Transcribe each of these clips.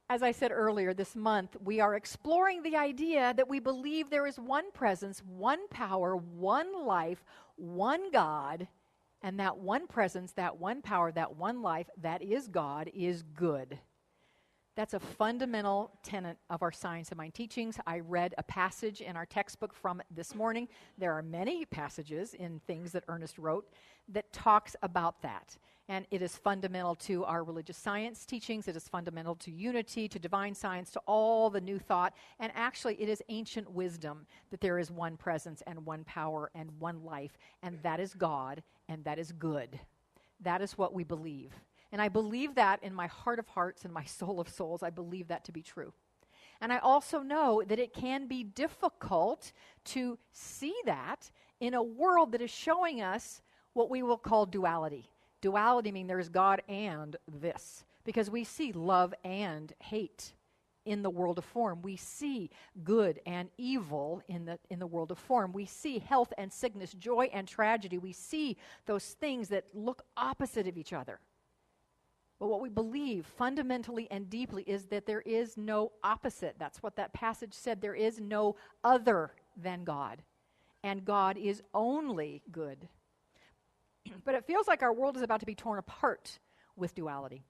As I said earlier, this month, we are exploring the idea that we believe there is one presence, one power, one life, one God, and that one presence, that one power, that one life, that is God, is good. That's a fundamental tenet of our Science of Mind teachings. I read a passage in our textbook from it this morning. There are many passages in things that Ernest wrote that talks about that. And it is fundamental to our religious science teachings. It is fundamental to unity, to divine science, to all the new thought. And actually, it is ancient wisdom that there is one presence and one power and one life. And that is God, and that is good. That is what we believe. And I believe that in my heart of hearts and my soul of souls. I believe that to be true. And I also know that it can be difficult to see that in a world that is showing us what we will call duality. Duality meaning there's God and this. Because we see love and hate in the world of form. We see good and evil in the world of form. We see health and sickness, joy and tragedy. We see those things that look opposite of each other. But what we believe fundamentally and deeply is that there is no opposite. That's what that passage said. There is no other than God. And God is only good. But it feels like our world is about to be torn apart with duality.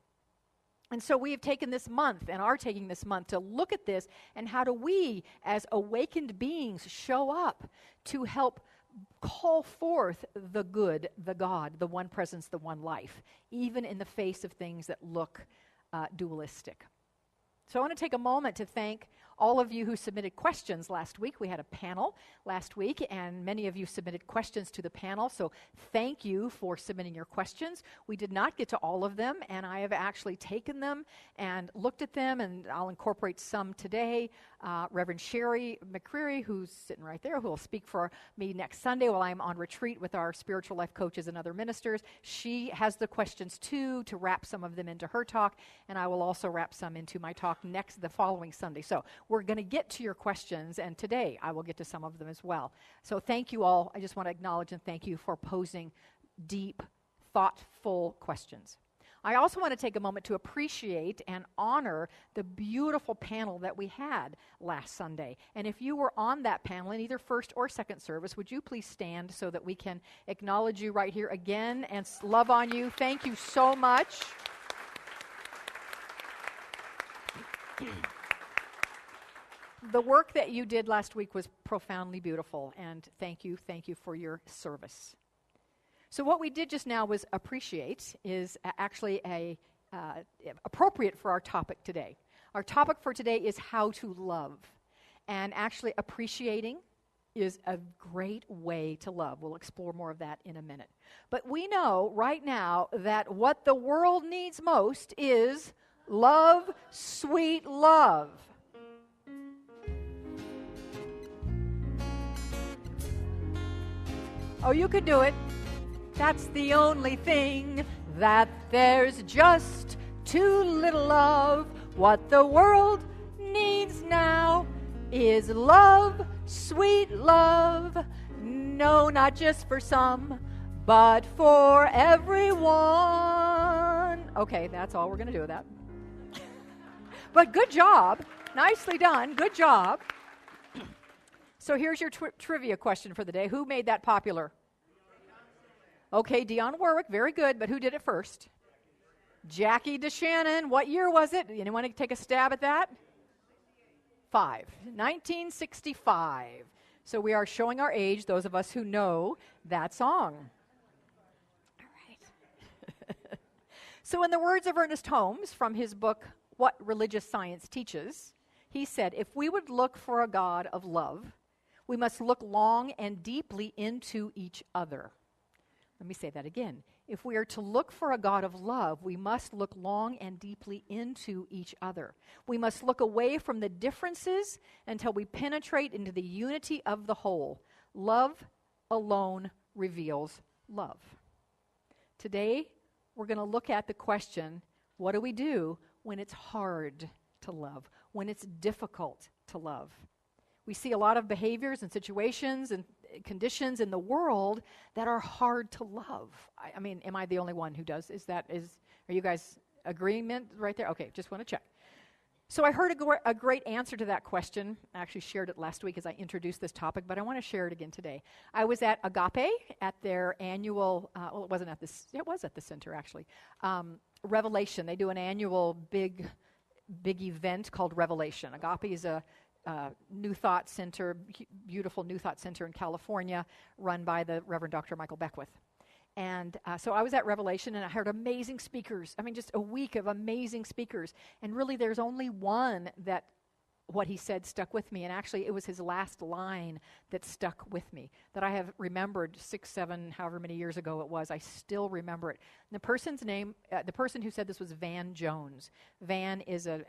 And so we have taken this month and are taking this month to look at this and how do we as awakened beings show up to help call forth the good, the God, the one presence, the one life, even in the face of things that look dualistic. So I want to take a moment to thank all of you who submitted questions last week. We had a panel last week, and many of you submitted questions to the panel, so thank you for submitting your questions. We did not get to all of them, and I have actually taken them and looked at them, and I'll incorporate some today. Reverend Sherry McCreary, who's sitting right there, who will speak for me next Sunday while I'm on retreat with our spiritual life coaches and other ministers. She has the questions too, to wrap some of them into her talk, and I will also wrap some into my talk the following Sunday. So we're going to get to your questions, and today I will get to some of them as well. So thank you all. I just want to acknowledge and thank you for posing deep, thoughtful questions. I also want to take a moment to appreciate and honor the beautiful panel that we had last Sunday. And if you were on that panel in either first or second service, would you please stand so that we can acknowledge you right here again and love on you? Thank you so much. The work that you did last week was profoundly beautiful, and thank you for your service. So what we did just now was appreciate is actually appropriate for our topic today. Our topic for today is how to love, and actually appreciating is a great way to love. We'll explore more of that in a minute. But we know right now that what the world needs most is love, sweet love. Oh, you could do it. That's the only thing that there's just too little of. What the world needs now is love, sweet love. No, not just for some, but for everyone. Okay, that's all we're going to do with that. But good job. Nicely done. Good job. So here's your trivia question for the day. Who made that popular? Okay, Dionne Warwick. Very good. But who did it first? Jackie DeShannon. What year was it? Anyone want to take a stab at that? 1965. So we are showing our age, those of us who know that song. All right. So in the words of Ernest Holmes from his book, What Religious Science Teaches, he said, if we would look for a God of love, we must look long and deeply into each other. Let me say that again. If we are to look for a God of love, we must look long and deeply into each other. We must look away from the differences until we penetrate into the unity of the whole. Love alone reveals love. Today, we're going to look at the question, what do we do when it's hard to love, when it's difficult to love? We see a lot of behaviors and situations and conditions in the world that are hard to love. I mean, am I the only one who does? Are you guys agreement right there? Okay, just want to check. So I heard a great answer to that question. I actually shared it last week as I introduced this topic, but I want to share it again today. I was at Agape at their annual, it wasn't at this, it was at the center actually, Revelation. They do an annual big event called Revelation. Agape is a New Thought Center, beautiful New Thought Center in California, run by the Reverend Dr. Michael Beckwith. And so I was at Revelation, and I heard amazing speakers. I mean, just a week of amazing speakers. And really, there's only one that what he said stuck with me. And actually, it was his last line that stuck with me, that I have remembered 6, 7, however many years ago it was. I still remember it. And the person's name, the person who said this was Van Jones. Van is an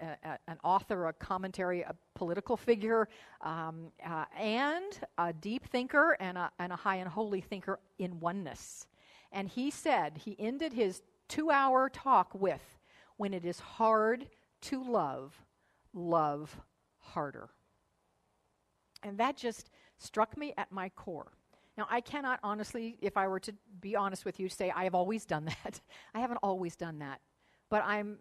author, a commentary, a political figure, and a deep thinker and a high and holy thinker in oneness. And he said, he ended his 2-hour talk with, when it is hard to love, love harder. And that just struck me at my core. Now, I cannot honestly, if I were to be honest with you, say I have always done that. I haven't always done that. But I'm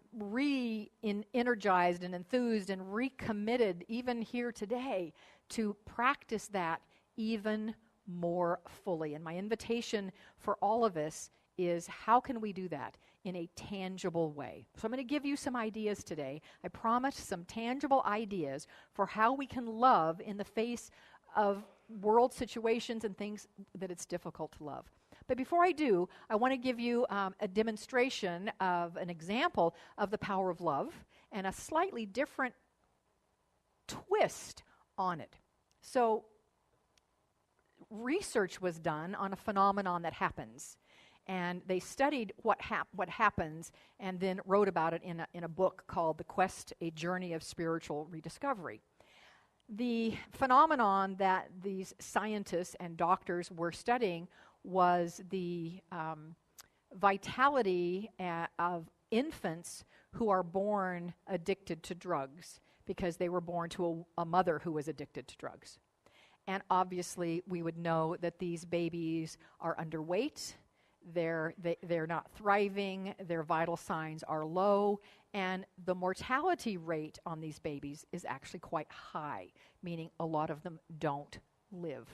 energized and enthused and recommitted, even here today, to practice that even more fully. And my invitation for all of us is, how can we do that in a tangible way? So I'm going to give you some ideas today. I promise some tangible ideas for how we can love in the face of world situations and things that it's difficult to love. But before I do, I want to give you a demonstration of an example of the power of love and a slightly different twist on it. So research was done on a phenomenon that happens, and they studied what happens and then wrote about it in a book called The Quest, A Journey of Spiritual Rediscovery. The phenomenon that these scientists and doctors were studying was the vitality of infants who are born addicted to drugs because they were born to a mother who was addicted to drugs. And obviously, we would know that these babies are underweight, they're not thriving, their vital signs are low, and the mortality rate on these babies is actually quite high, meaning a lot of them don't live.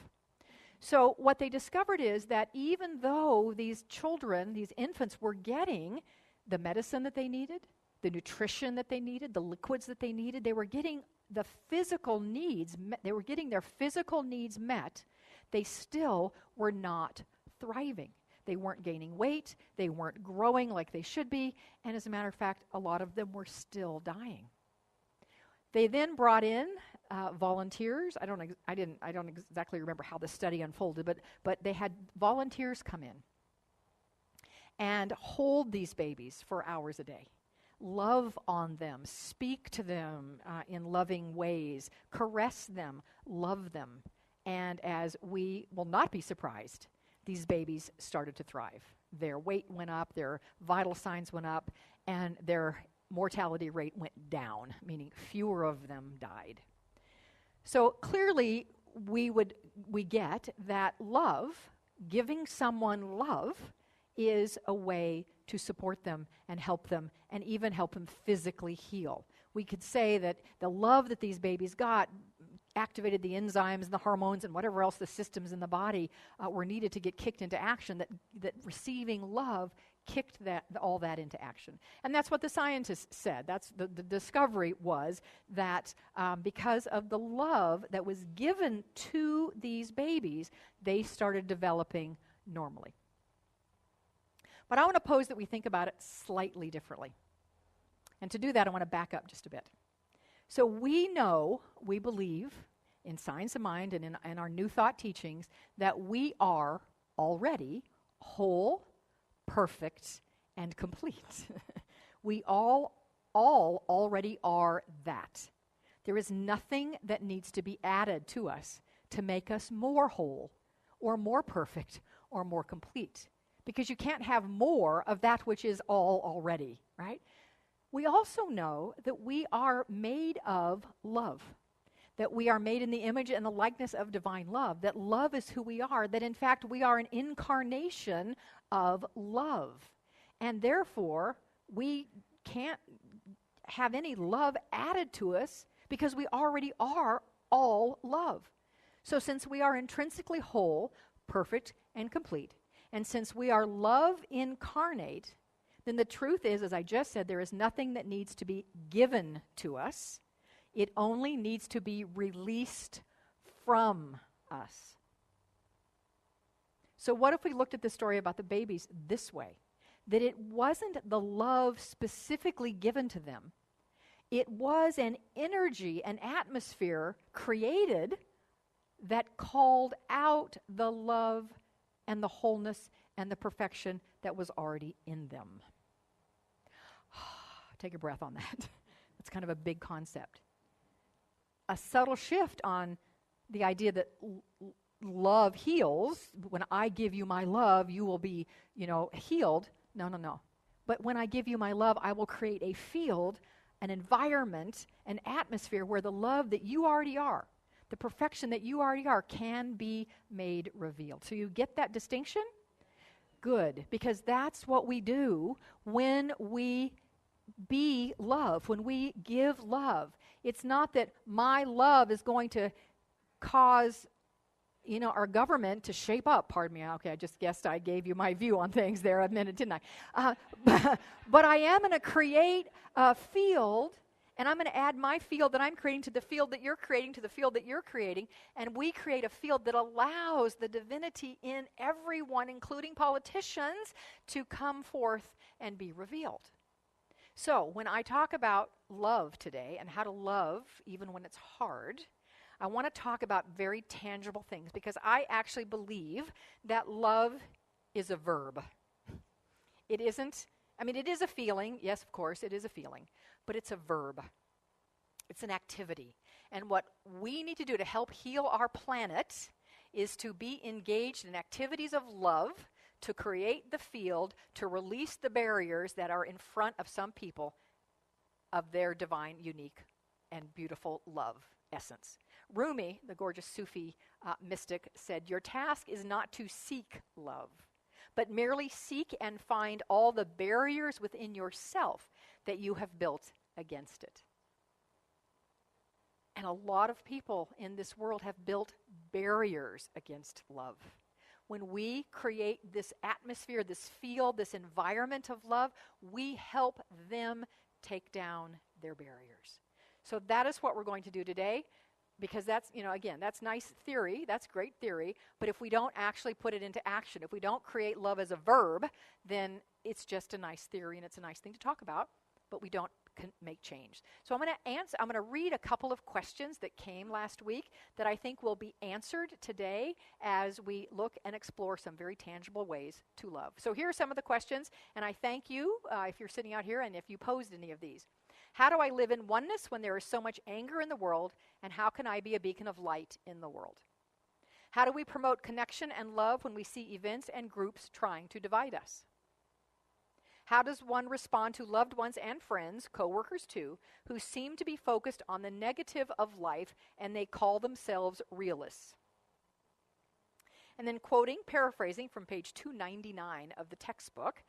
So what they discovered is that even though these children, these infants, were getting the medicine that they needed, the nutrition that they needed, the liquids that they needed, they were getting the physical needs, they were getting their physical needs met, they still were not thriving. They weren't gaining weight, they weren't growing like they should be, and as a matter of fact, a lot of them were still dying. They then brought in volunteers. I don't exactly remember how the study unfolded, but they had volunteers come in and hold these babies for hours a day. Love on them, speak to them in loving ways, caress them, love them. And as we will not be surprised, these babies started to thrive. Their weight went up, their vital signs went up, and their mortality rate went down, meaning fewer of them died. So clearly, we get that love, giving someone love, is a way to support them and help them, and even help them physically heal. We could say that the love that these babies got activated the enzymes and the hormones and whatever else the systems in the body were needed to get kicked into action, that receiving love kicked all that into action. And that's what the scientists said. That's the discovery was that because of the love that was given to these babies, they started developing normally. But I want to pose that we think about it slightly differently. And to do that, I want to back up just a bit. So we believe in Science of Mind and in our New Thought teachings that we are already whole, perfect, and complete. We all already are that. There is nothing that needs to be added to us to make us more whole or more perfect or more complete. Because you can't have more of that which is all already, right? We also know that we are made of love, that we are made in the image and the likeness of divine love, that love is who we are, that in fact we are an incarnation of love. And therefore, we can't have any love added to us because we already are all love. So since we are intrinsically whole, perfect, and complete, and since we are love incarnate, then the truth is, as I just said, there is nothing that needs to be given to us. It only needs to be released from us. So what if we looked at the story about the babies this way? That it wasn't the love specifically given to them. It was an energy, an atmosphere created that called out the love and the wholeness and the perfection that was already in them. Take a breath on that. That's kind of a big concept. A subtle shift on the idea that love heals. When I give you my love, you will be, healed. No. But when I give you my love, I will create a field, an environment, an atmosphere where the love that you already are, the perfection that you already are, can be made revealed. So you get that distinction? Good, because that's what we do when we be love, when we give love. It's not that my love is going to cause our government to shape up. Pardon me. Okay, I just guessed I gave you my view on things there a minute, didn't I? But I am going to create a field, and I'm going to add my field that I'm creating to the field that you're creating, to the field that you're creating, and we create a field that allows the divinity in everyone, including politicians, to come forth and be revealed. So when I talk about love today and how to love even when it's hard, I want to talk about very tangible things, because I actually believe that love is a verb. It isn't, it is a feeling. Yes, of course, it is a feeling, but it's a verb. It's an activity. And what we need to do to help heal our planet is to be engaged in activities of love, to create the field, to release the barriers that are in front of some people of their divine, unique, and beautiful love essence. Rumi, the gorgeous Sufi mystic, said, "Your task is not to seek love, but merely seek and find all the barriers within yourself that you have built against it." And a lot of people in this world have built barriers against love. When we create this atmosphere, this field, this environment of love, we help them take down their barriers. So that is what we're going to do today, because that's, again, that's nice theory, that's great theory, but if we don't actually put it into action, if we don't create love as a verb, then it's just a nice theory and it's a nice thing to talk about, but we don't make change. So I'm going to read a couple of questions that came last week that I think will be answered today as we look and explore some very tangible ways to love. So here are some of the questions, and I thank you if you're sitting out here and if you posed any of these. How do I live in oneness when there is so much anger in the world, and how can I be a beacon of light in the world? How do we promote connection and love when we see events and groups trying to divide us? How does one respond to loved ones and friends, coworkers too, who seem to be focused on the negative of life and they call themselves realists? And then paraphrasing from page 299 of the textbook,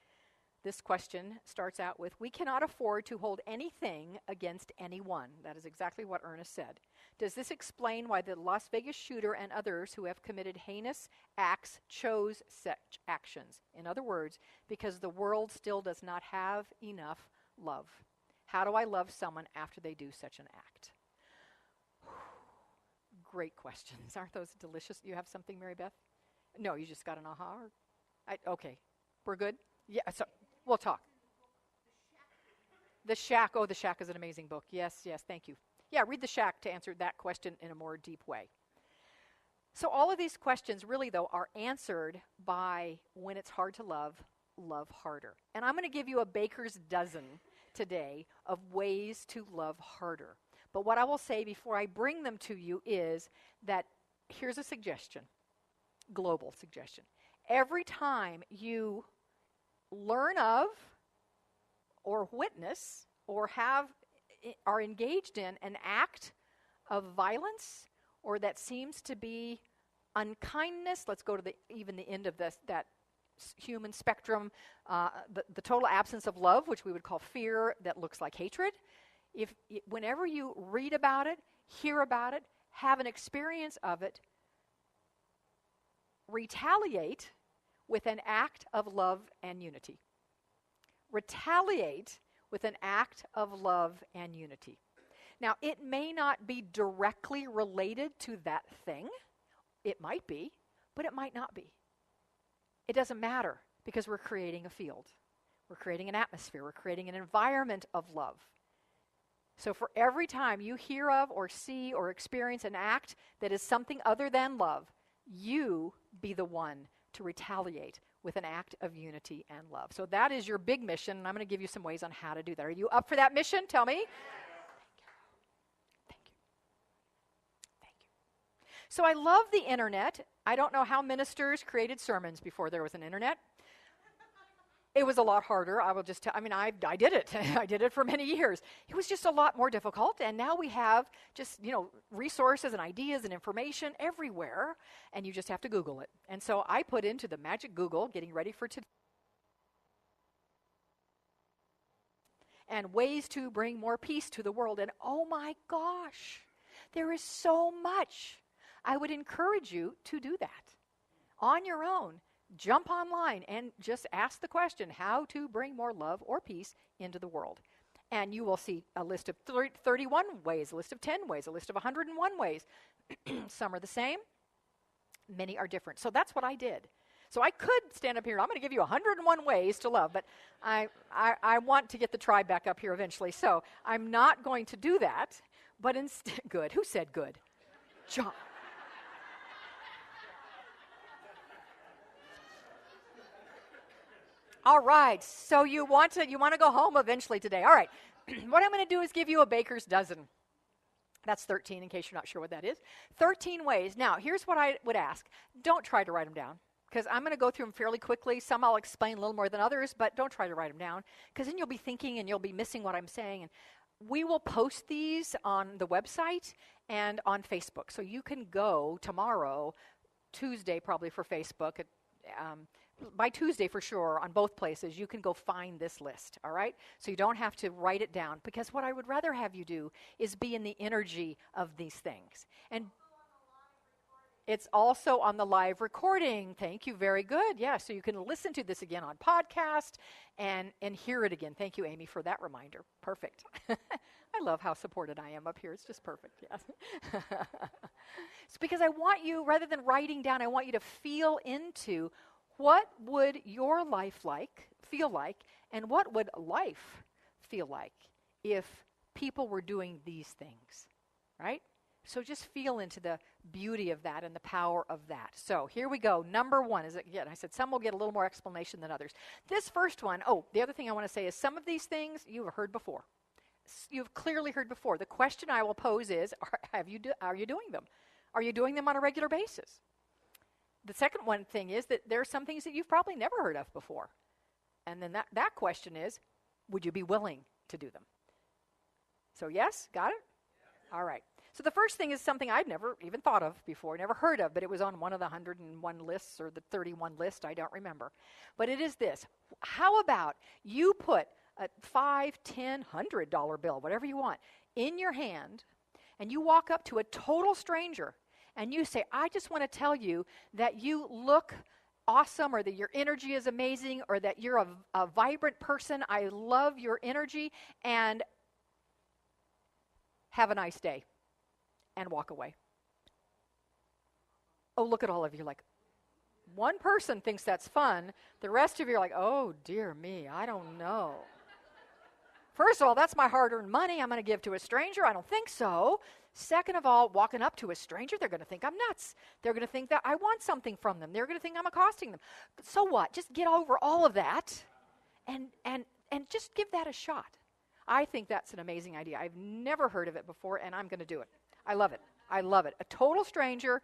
this question starts out with, "We cannot afford to hold anything against anyone." That is exactly what Ernest said. Does this explain why the Las Vegas shooter and others who have committed heinous acts chose such actions? In other words, because the world still does not have enough love. How do I love someone after they do such an act? Great questions. Aren't those delicious? You have something, Mary Beth? No, you just got an aha? Okay. We're good? Yeah, so we'll talk. The Shack. Oh, The Shack is an amazing book. Yes, thank you. Yeah, read The Shack to answer that question in a more deep way. So all of these questions really, though, are answered by when it's hard to love, love harder. And I'm going to give you a baker's dozen today of ways to love harder. But what I will say before I bring them to you is that here's a suggestion, global suggestion. Every time you learn of or witness or are engaged in an act of violence or that seems to be unkindness, let's go to even the end of that human spectrum, the total absence of love, which we would call fear, that looks like hatred, Whenever you read about it, hear about it, have an experience of it, retaliate with an act of love and unity. Retaliate with an act of love and unity. Now, it may not be directly related to that thing. It might be, but it might not be. It doesn't matter because we're creating a field. We're creating an atmosphere. We're creating an environment of love. So for every time you hear of or see or experience an act that is something other than love, you be the one to retaliate with an act of unity and love. So that is your big mission, and I'm going to give you some ways on how to do that. Are you up for that mission? Tell me. Thank you. Thank you. So I love the internet. I don't know how ministers created sermons before there was an internet. It was a lot harder. I will just tell, I did it. I did it for many years. It was just a lot more difficult, and now we have just, resources and ideas and information everywhere, and you just have to Google it. And so I put into the magic Google, getting ready for today, and ways to bring more peace to the world. And oh my gosh, there is so much. I would encourage you to do that on your own. Jump online and just ask the question, how to bring more love or peace into the world. And you will see a list of 31 ways, a list of 10 ways, a list of 101 ways. Some are the same, many are different. So that's what I did. So I could stand up here, I'm going to give you 101 ways to love, but I want to get the tribe back up here eventually. So I'm not going to do that, but instead, good. Who said good? John. All right, so you want to go home eventually today. All right, what I'm going to do is give you a baker's dozen. That's 13 in case you're not sure what that is. 13 ways. Now, here's what I would ask. Don't try to write them down because I'm going to go through them fairly quickly. Some I'll explain a little more than others, but don't try to write them down because then you'll be thinking and you'll be missing what I'm saying. And we will post these on the website and on Facebook. So you can go tomorrow, Tuesday probably for Facebook, by Tuesday for sure, on both places, you can go find this list, all right? So you don't have to write it down, because what I would rather have you do is be in the energy of these things. And it's also on the live recording. Thank you, very good. Yeah, so you can listen to this again on podcast and hear it again. Thank you, Amy, for that reminder. Perfect. I love how supported I am up here. It's just perfect, yes. It's because I want you, rather than writing down, I want you to feel into what would your life feel like, and what would life feel like if people were doing these things, right? So just feel into the beauty of that and the power of that. So here we go. Number one is, again, I said some will get a little more explanation than others. This first one, the other thing I want to say is some of these things you've heard before. You've clearly heard before. The question I will pose is, are you doing them? Are you doing them on a regular basis? The second one thing is that there are some things that you've probably never heard of before. And then that question is, would you be willing to do them? So yes, got it? Yeah. All right. So the first thing is something I'd never even thought of before, never heard of, but it was on one of the 101 lists or the 31 list, I don't remember. But it is this. How about you put a $5, $10, $100 bill, whatever you want, in your hand, and you walk up to a total stranger, and you say, I just want to tell you that you look awesome, or that your energy is amazing, or that you're a vibrant person. I love your energy, and have a nice day, and walk away. Oh, look at all of you like, one person thinks that's fun. The rest of you are like, oh, dear me, I don't know. First of all, that's my hard-earned money I'm going to give to a stranger. I don't think so. Second of all, walking up to a stranger, they're going to think I'm nuts. They're going to think that I want something from them. They're going to think I'm accosting them. So what? Just get over all of that and just give that a shot. I think that's an amazing idea. I've never heard of it before, and I'm going to do it. I love it. I love it. A total stranger,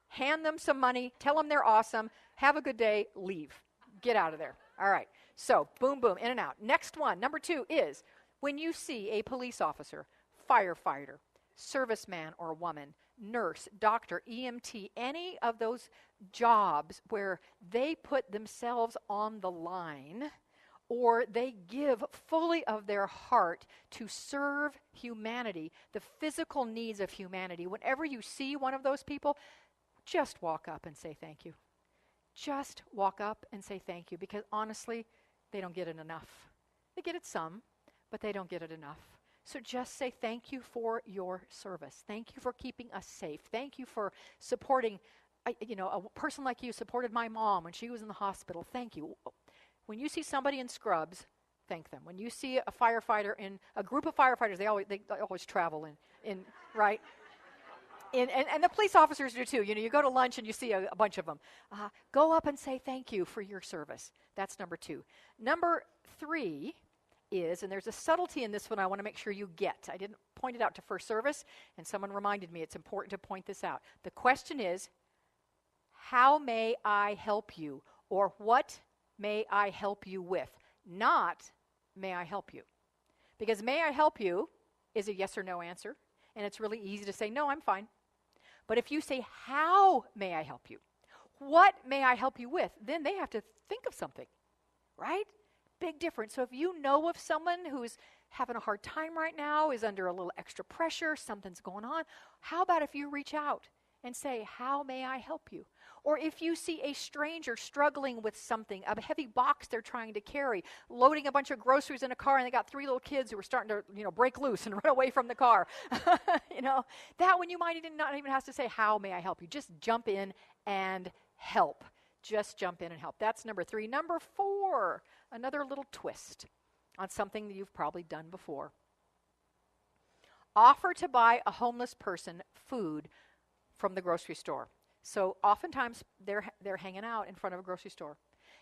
hand them some money, tell them they're awesome, have a good day, leave. Get out of there. All right. So, boom, boom, in and out. Next one, number 2 is when you see a police officer, firefighter, serviceman or woman, nurse, doctor, EMT, any of those jobs where they put themselves on the line or they give fully of their heart to serve humanity, the physical needs of humanity. Whenever you see one of those people, just walk up and say thank you. Just walk up and say thank you, because honestly, they don't get it enough. They get it some, but they don't get it enough. So just say thank you for your service. Thank you for keeping us safe. Thank you for supporting, a person like you supported my mom when she was in the hospital. Thank you. When you see somebody in scrubs, thank them. When you see a firefighter in a group of firefighters, they always travel in right? And the police officers do too. You go to lunch and you see a bunch of them. Go up and say thank you for your service. That's number 2. Number 3 is, and there's a subtlety in this one I want to make sure you get. I didn't point it out to first service, and someone reminded me it's important to point this out. The question is, how may I help you? Or what may I help you with? Not, may I help you? Because may I help you is a yes or no answer, and it's really easy to say, no, I'm fine. But if you say, how may I help you? What may I help you with? Then they have to think of something, right? Big difference. So if you know of someone who's having a hard time right now, is under a little extra pressure, something's going on, how about if you reach out and say, how may I help you? Or if you see a stranger struggling with something, a heavy box they're trying to carry, loading a bunch of groceries in a car, and they got 3 little kids who are starting to, break loose and run away from the car. That one you might not even have to say, how may I help you? Just jump in and help. Just jump in and help. That's number 3. Number 4, another little twist on something that you've probably done before. Offer to buy a homeless person food from the grocery store. So oftentimes they're hanging out in front of a grocery store.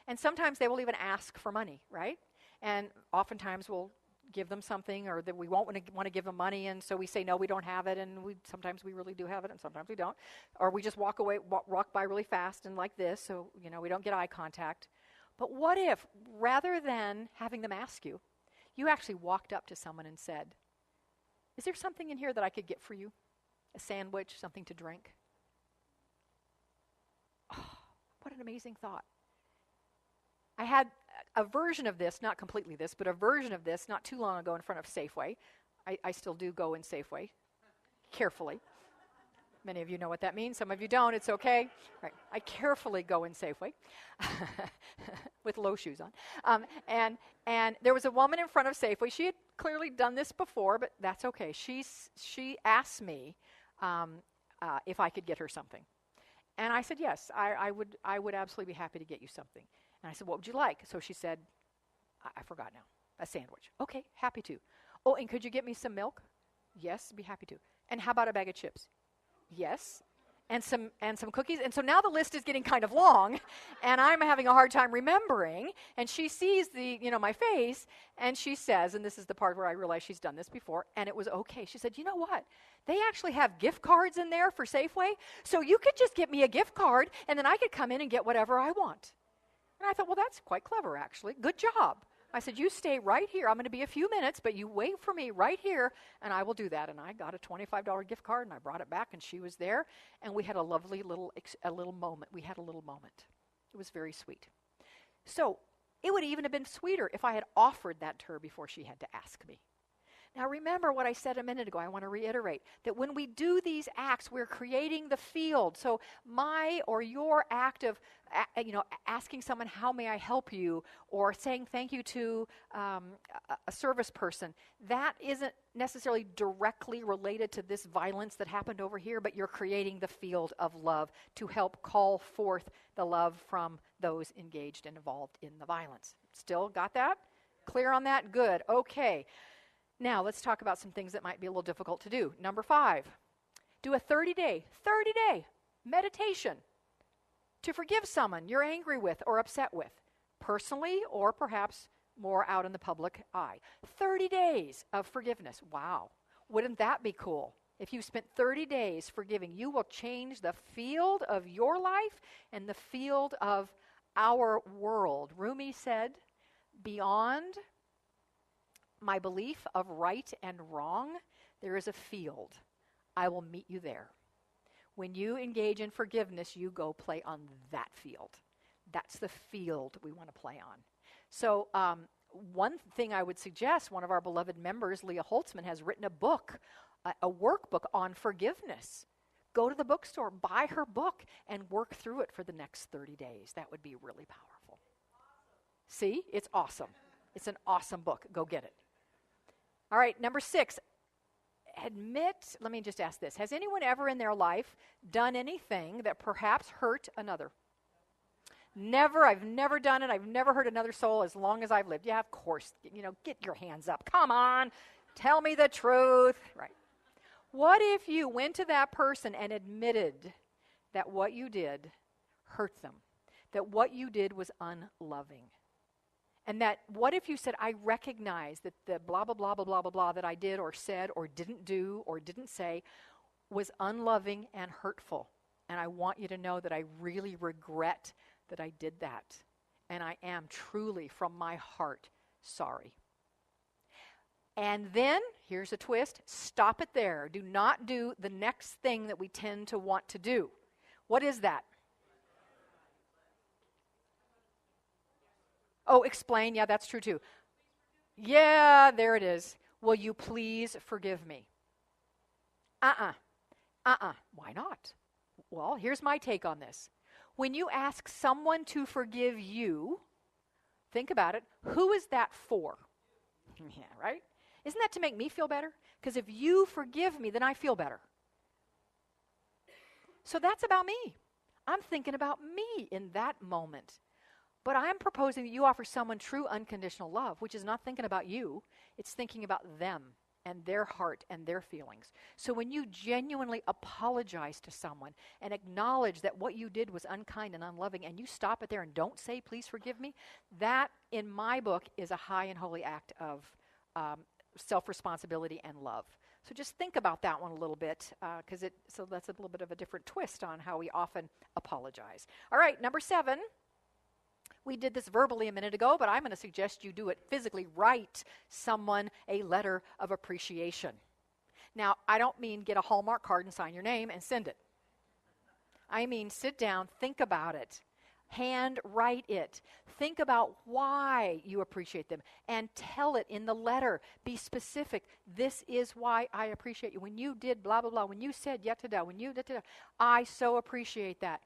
And sometimes they will even ask for money, right? And oftentimes we'll give them something, or that we won't want to give them money, and so we say, no, we don't have it, and sometimes we really do have it, and sometimes we don't. Or we just walk by really fast and like this, so we don't get eye contact. But what if, rather than having them ask you, you actually walked up to someone and said, is there something in here that I could get for you? A sandwich, something to drink? Oh, what an amazing thought. I had a version of this, not completely this, but a version of this not too long ago in front of Safeway. I still do go in Safeway, carefully. Many of you know what that means. Some of you don't. It's okay. Right. I carefully go in Safeway with low shoes on. And there was a woman in front of Safeway. She had clearly done this before, but that's okay. She asked me if I could get her something. And I said, yes, I would absolutely be happy to get you something. And I said, what would you like? So she said, I forgot now, a sandwich. Okay, happy to. Oh, and could you get me some milk? Yes, be happy to. And how about a bag of chips? Yes. And some cookies. And so now the list is getting kind of long, and I'm having a hard time remembering. And she sees my face, and she says, and this is the part where I realize she's done this before, and it was okay. She said, you know what? They actually have gift cards in there for Safeway, so you could just get me a gift card, and then I could come in and get whatever I want. And I thought, well, that's quite clever, actually. Good job. I said, you stay right here. I'm going to be a few minutes, but you wait for me right here, and I will do that. And I got a $25 gift card, and I brought it back, and she was there, and we had a lovely little moment. We had a little moment. It was very sweet. So it would even have been sweeter if I had offered that to her before she had to ask me. Now remember what I said a minute ago. I want to reiterate that when we do these acts, we're creating the field. So my or your act of asking someone, how may I help you, or saying thank you to a service person, that isn't necessarily directly related to this violence that happened over here, but you're creating the field of love to help call forth the love from those engaged and involved in the violence. Still got that? Clear on that? Good. Okay. Now, let's talk about some things that might be a little difficult to do. Number 5, do a 30-day meditation to forgive someone you're angry with or upset with, personally or perhaps more out in the public eye. 30 days of forgiveness. Wow. Wouldn't that be cool? If you spent 30 days forgiving, you will change the field of your life and the field of our world. Rumi said, beyond my belief of right and wrong, there is a field. I will meet you there. When you engage in forgiveness, you go play on that field. That's the field we want to play on. So one thing I would suggest, one of our beloved members, Leah Holtzman, has written a book, a workbook on forgiveness. Go to the bookstore, buy her book, and work through it for the next 30 days. That would be really powerful. See? It's awesome. It's an awesome book. Go get it. All right, number 6. Let me just ask this. Has anyone ever in their life done anything that perhaps hurt another? Never. I've never done it. I've never hurt another soul as long as I've lived. Yeah, of course. Get your hands up. Come on. Tell me the truth. Right. What if you went to that person and admitted that what you did hurt them? That what you did was unloving? And that what if you said, I recognize that the blah, blah, blah, blah, blah, blah, blah that I did or said or didn't do or didn't say was unloving and hurtful. And I want you to know that I really regret that I did that. And I am truly from my heart sorry. And then, here's a twist, stop it there. Do not do the next thing that we tend to want to do. What is that? Oh, explain. Yeah, that's true too. Yeah, there it is. Will you please forgive me? Why not? Well, here's my take on this. When you ask someone to forgive you, think about it. Who is that for? Yeah, right? Isn't that to make me feel better? Because if you forgive me, then I feel better. So that's about me. I'm thinking about me in that moment. But I'm proposing that you offer someone true unconditional love, which is not thinking about you. It's thinking about them and their heart and their feelings. So when you genuinely apologize to someone and acknowledge that what you did was unkind and unloving, and you stop it there and don't say, please forgive me, that, in my book, is a high and holy act of self-responsibility and love. So just think about that one a little bit, so that's a little bit of a different twist on how we often apologize. All right, number 7. We did this verbally a minute ago, but I'm going to suggest you do it physically. Write someone a letter of appreciation. Now, I don't mean get a Hallmark card and sign your name and send it. I mean sit down, think about it, hand write it. Think about why you appreciate them and tell it in the letter. Be specific. This is why I appreciate you. When you did blah, blah, blah, when you said yet-da-da, when you did-da-da, I so appreciate that.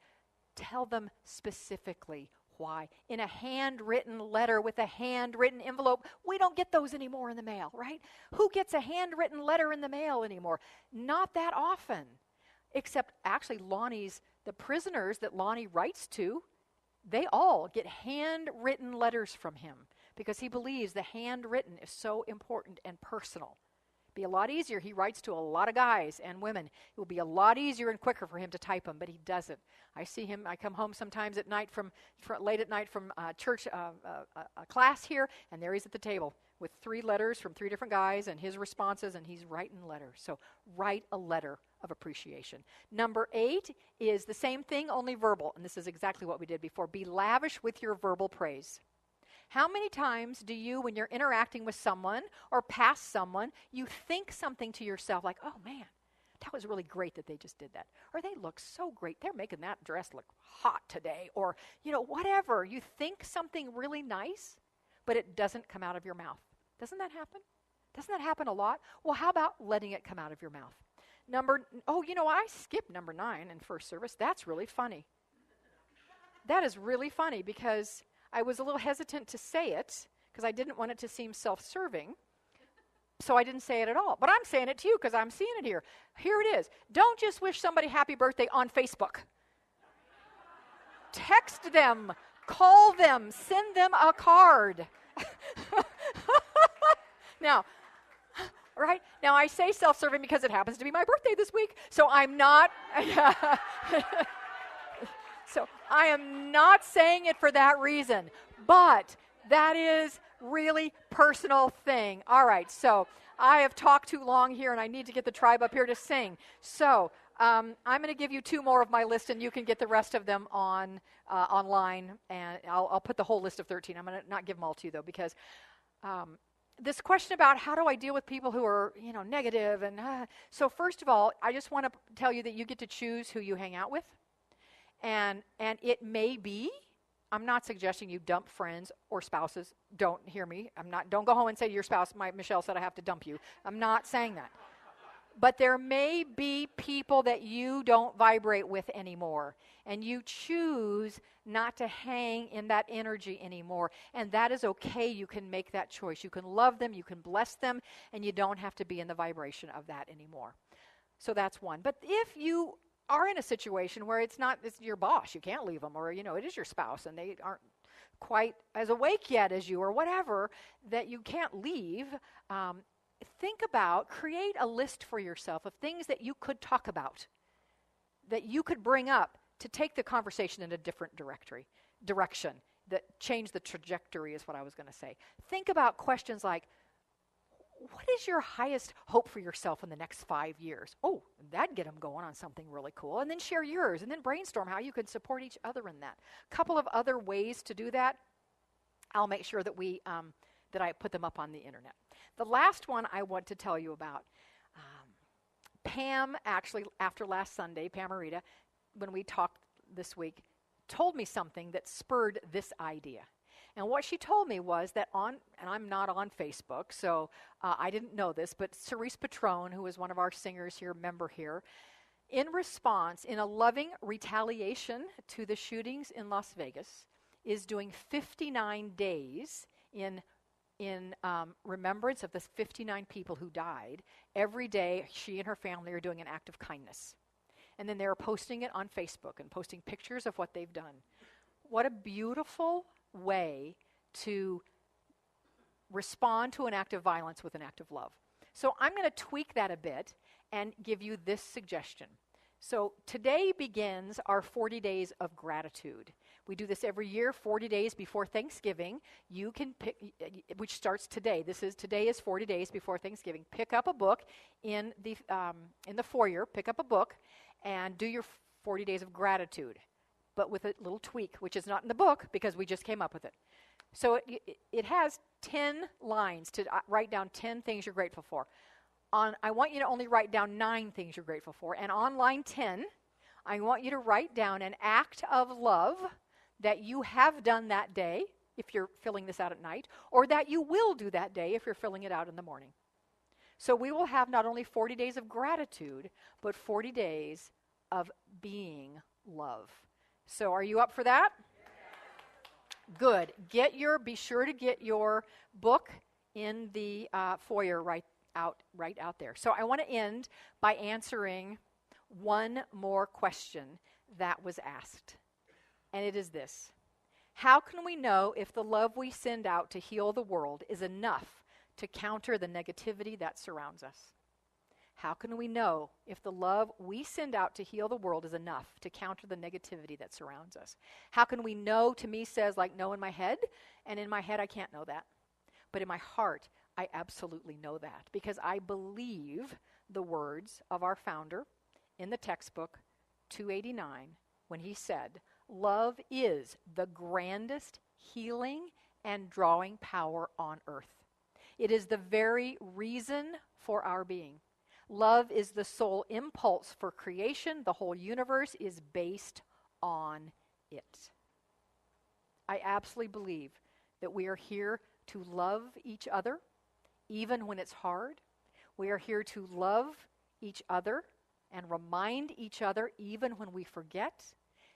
Tell them specifically why. In a handwritten letter with a handwritten envelope, we don't get those anymore in the mail, right? Who gets a handwritten letter in the mail anymore? Not that often. Except actually the prisoners that Lonnie writes to, they all get handwritten letters from him because he believes the handwritten is so important and personal. Be a lot easier. He writes to a lot of guys and women. It will be a lot easier and quicker for him to type them, but he doesn't. I see him. I come home sometimes at night late at night from church class here, and there he's at the table with 3 letters from 3 different guys and his responses, and he's writing letters. So write a letter of appreciation. Number 8 is the same thing, only verbal, and this is exactly what we did before. Be lavish with your verbal praise. How many times do you, when you're interacting with someone or past someone, you think something to yourself like, oh man, that was really great that they just did that. Or they look so great. They're making that dress look hot today. Or, whatever. You think something really nice, but it doesn't come out of your mouth. Doesn't that happen? Doesn't that happen a lot? Well, how about letting it come out of your mouth? I skipped number 9 in first service. That's really funny. That is really funny because I was a little hesitant to say it because I didn't want it to seem self-serving. So I didn't say it at all. But I'm saying it to you because I'm seeing it here. Here it is. Don't just wish somebody happy birthday on Facebook. Text them, call them, send them a card. Now, I say self-serving because it happens to be my birthday this week. So I'm not... So I am not saying it for that reason, but that is really personal thing. All right, so I have talked too long here, and I need to get the tribe up here to sing. So I'm going to give you 2 more of my list, and you can get the rest of them online, and I'll put the whole list of 13. I'm going to not give them all to you, though, because this question about how do I deal with people who are, negative. So first of all, I just want to tell you that you get to choose who you hang out with. And it may be I'm not suggesting you dump friends or spouses. Don't hear me. Don't go home and say to your spouse, Michelle said I have to dump you. I'm not saying that. But there may be people that you don't vibrate with anymore, and you choose not to hang in that energy anymore, and that is okay. You can make that choice. You can love them, you can bless them, and you don't have to be in the vibration of that anymore. So that's one. But if you are in a situation where it's your boss, you can't leave them, or it is your spouse, and they aren't quite as awake yet as you, or whatever, that you can't leave, create a list for yourself of things that you could talk about, that you could bring up to take the conversation in a different direction, that change the trajectory is what I was going to say. Think about questions like, what is your highest hope for yourself in the next 5 years? Oh, that'd get them going on something really cool. And then share yours, and then brainstorm how you could support each other in that. A couple of other ways to do that. I'll make sure that that I put them up on the internet. The last one I want to tell you about, Pam, actually, after last Sunday, Pam Marita, when we talked this week, told me something that spurred this idea. And what she told me was that and I'm not on Facebook, so I didn't know this, but Cerise Patron, who is one of our singers here, member here, in response, in a loving retaliation to the shootings in Las Vegas, is doing 59 days in remembrance of the 59 people who died. Every day, she and her family are doing an act of kindness. And then they're posting it on Facebook and posting pictures of what they've done. What a beautiful way to respond to an act of violence with an act of love. So I'm going to tweak that a bit and give you this suggestion. So today begins our 40 days of gratitude. We do this every year, 40 days before Thanksgiving. You can pick, which starts today. Today is 40 days before Thanksgiving. Pick up a book in the foyer. Pick up a book and do your 40 days of gratitude, but with a little tweak, which is not in the book because we just came up with it. So it has 10 lines to write down 10 things you're grateful for. I want you to only write down 9 things you're grateful for. And on line 10, I want you to write down an act of love that you have done that day, if you're filling this out at night, or that you will do that day if you're filling it out in the morning. So we will have not only 40 days of gratitude, but 40 days of being love. So are you up for that? Good. Be sure to get your book in the foyer right out there. So I want to end by answering one more question that was asked. And it is this: how can we know if the love we send out to heal the world is enough to counter the negativity that surrounds us? How can we know if the love we send out to heal the world is enough to counter the negativity that surrounds us? How can we know? To me says like no in my head, and in my head I can't know that. But in my heart, I absolutely know that because I believe the words of our founder in the textbook 289 when he said, love is the grandest healing and drawing power on earth. It is the very reason for our being. Love is the sole impulse for creation. The whole universe is based on it. I absolutely believe that we are here to love each other, even when it's hard. We are here to love each other and remind each other even when we forget.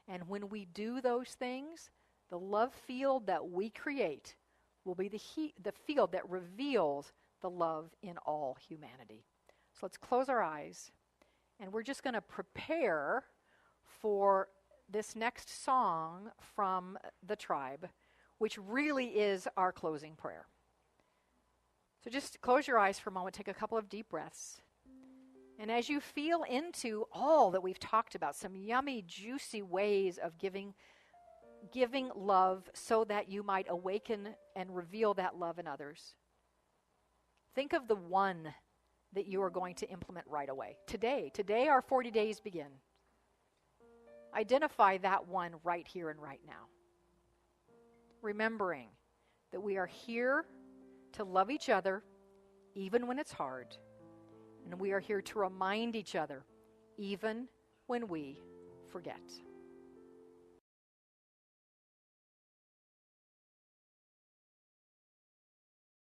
And when we do those things, the love field that we create will be the field that reveals the love in all humanity. So let's close our eyes, and we're just going to prepare for this next song from the tribe, which really is our closing prayer. So just close your eyes for a moment, take a couple of deep breaths. And as you feel into all that we've talked about, some yummy, juicy ways of giving love so that you might awaken and reveal that love in others, think of the one that you are going to implement right away. Today our 40 days begin. Identify that one right here and right now. Remembering that we are here to love each other even when it's hard. And we are here to remind each other even when we forget.